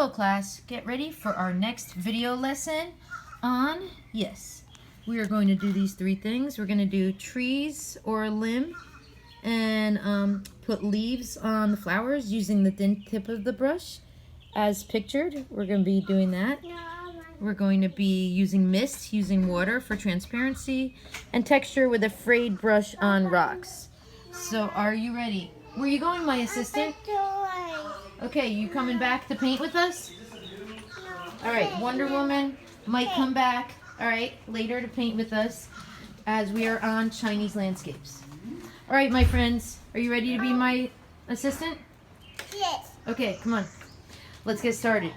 Hello class, get ready for our next video lesson on, we are going to do these three things. We're going to do trees or a limb and put leaves on the flowers using the thin tip of the brush as pictured. We're going to be doing that. We're going to be using mist, using water for transparency, and texture with a frayed brush on rocks. So are you ready? Where are you going, my assistant? Okay, you coming back to paint with us? All right, Wonder Woman might come back, all right, later to paint with us as we are on Chinese landscapes. All right, my friends, are you ready to be my assistant? Yes. Okay, come on. Let's get started.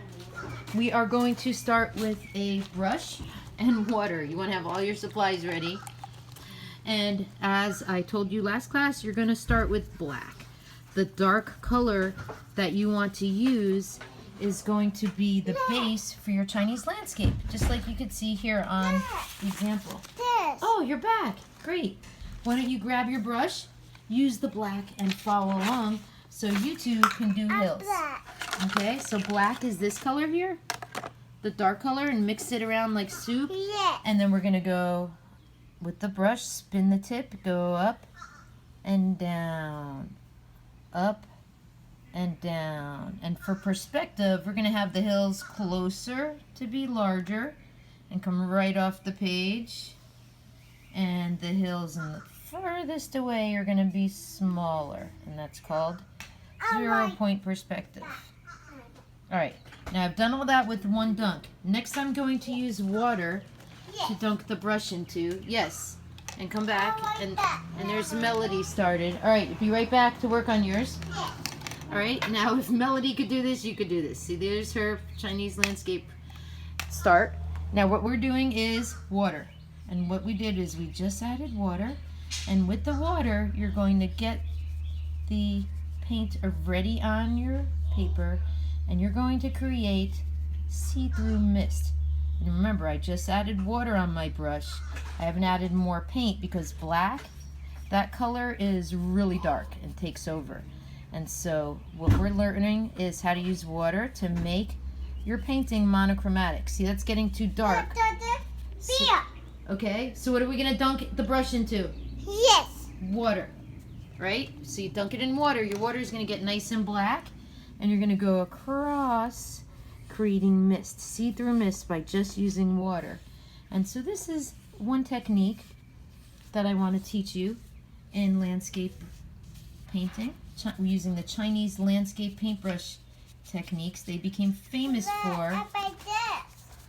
We are going to start with a brush and water. You want to have all your supplies ready. And as I told you last class, you're going to start with black. The dark color that you want to use is going to be the base for your Chinese landscape, just like you could see here on the example. Yes. Oh, you're back. Great. Why don't you grab your brush, use the black, and follow along so you two can do hills. Okay, so black is this color here, the dark color, and mix it around like soup. Yes. And then we're going to go with the brush, spin the tip, go up and down, up and down. And for perspective, we're going to have the hills closer to be larger and come right off the page. And the hills in the furthest away are going to be smaller. And that's called 0-point perspective. Alright, now I've done all that with one dunk. Next I'm going to use water to dunk the brush into. Yes. And come back, and there's Melody started. Alright, be right back to work on yours. Alright, now if Melody could do this, you could do this. See, there's her Chinese landscape start. Now what we're doing is water. And what we did is we just added water. And with the water, you're going to get the paint ready on your paper. And you're going to create see-through mist. And remember, I just added water on my brush. I haven't added more paint because black, that color is really dark and takes over. And so what we're learning is how to use water to make your painting monochromatic. See, that's getting too dark. Okay, so what are we going to dunk the brush into? Yes. Water, right? So you dunk it in water. Your water is going to get nice and black. And you're going to go across creating mist, see-through mist by just using water. And so this is one technique that I want to teach you in landscape painting, using the Chinese landscape paintbrush techniques. They became famous for,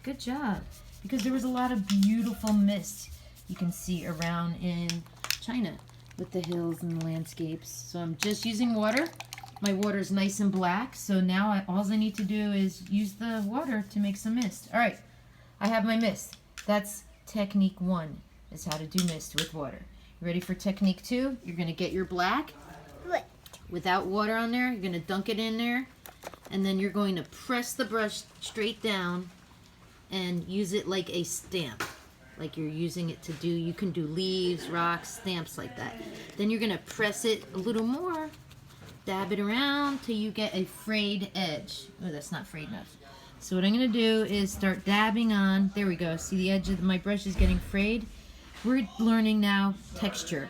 good job, because there was a lot of beautiful mist you can see around in China with the hills and the landscapes. So I'm just using water. My water is nice and black, so now all I need to do is use the water to make some mist. All right, I have my mist. That's technique 1, is how to do mist with water. You ready for technique 2? You're going to get your black without water on there. You're going to dunk it in there, and then you're going to press the brush straight down and use it like a stamp, like you're using it to do. You can do leaves, rocks, stamps like that. Then you're going to press it a little more. Dab it around till you get a frayed edge. Oh, that's not frayed enough. So what I'm going to do is start dabbing on. There we go. See, the edge of my brush is getting frayed. We're learning now texture.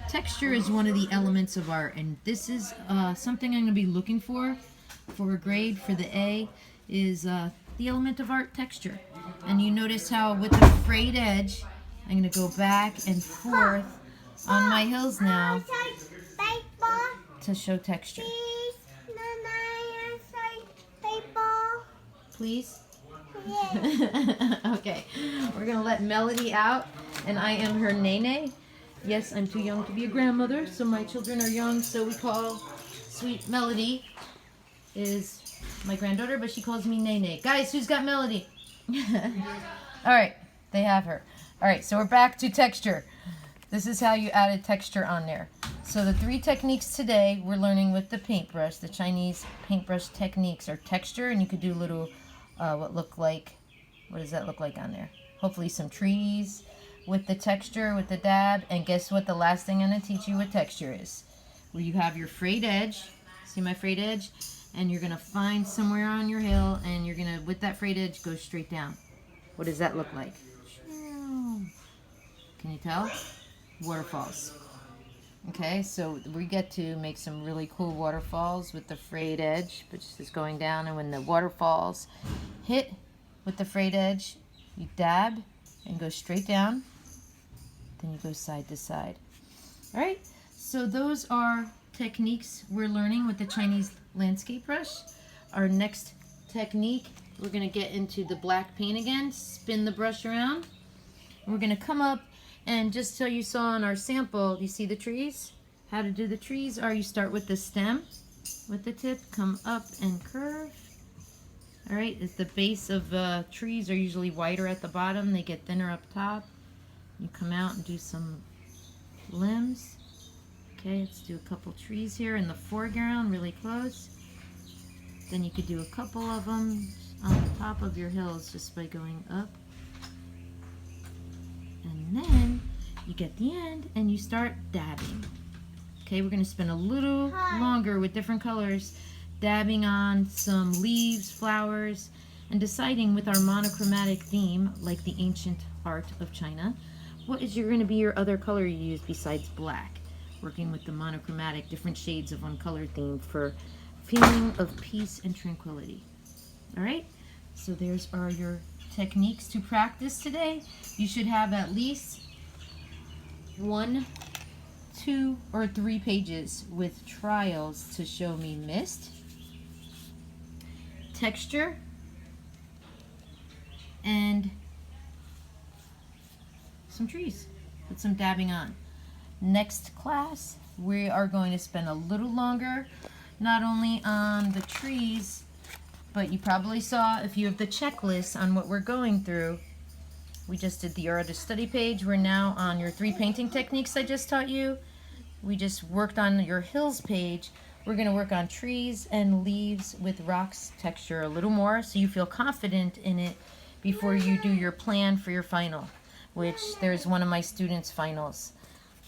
Texture is one of the elements of art, and this is something I'm going to be looking for a grade for the A, is the element of art, texture. And you notice how with the frayed edge, I'm going to go back and forth on my hills now to show texture. Please? Yes. Okay, we're gonna let Melody out, and I am her Nene. Yes, I'm too young to be a grandmother, so my children are young, so we call sweet Melody is my granddaughter, but she calls me Nene. Guys, who's got Melody? Alright, they have her. Alright, so we're back to texture. This is how you added texture on there. So the 3 techniques today we're learning with the paintbrush, the Chinese paintbrush techniques, are texture, and you could do little, what does that look like on there? Hopefully some trees with the texture, with the dab, and guess what the last thing I'm going to teach you with texture is? Where you have your frayed edge, see my frayed edge? and you're gonna find somewhere on your hill, and you're gonna, with that frayed edge, go straight down. What does that look like? Can you tell? Waterfalls. Okay, so we get to make some really cool waterfalls with the frayed edge, which is going down, and when the waterfalls hit with the frayed edge, you dab and go straight down, then you go side to side. All right, so those are techniques we're learning with the Chinese landscape brush. Our next technique, we're gonna get into the black paint again, spin the brush around. We're gonna come up, and just so you saw in our sample, you see the trees? How to do the trees are you start with the stem, with the tip, come up and curve. All right, at the base of trees are usually wider at the bottom, they get thinner up top. You come out and do some limbs. Okay, let's do a couple trees here in the foreground, really close. Then you could do a couple of them on the top of your hills just by going up. And then you get the end and you start dabbing. Okay, we're going to spend a little longer with different colors, dabbing on some leaves, flowers, and deciding with our monochromatic theme, like the ancient art of China, what is going to be your other color you use besides black? Working with the monochromatic, different shades of one color theme for feeling of peace and tranquility. All right, so there's your techniques to practice today. You should have at least 1, 2, or 3 pages with trials to show me mist, texture, and some trees with some dabbing on. Next class, we are going to spend a little longer, not only on the trees, but you probably saw, if you have the checklist on what we're going through, we just did the artist study page. We're now on your 3 painting techniques I just taught you. We just worked on your hills page. We're going to work on trees and leaves with rocks texture a little more so you feel confident in it before you do your plan for your final, which there's one of my students' finals.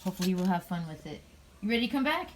Hopefully we'll have fun with it. You ready to come back?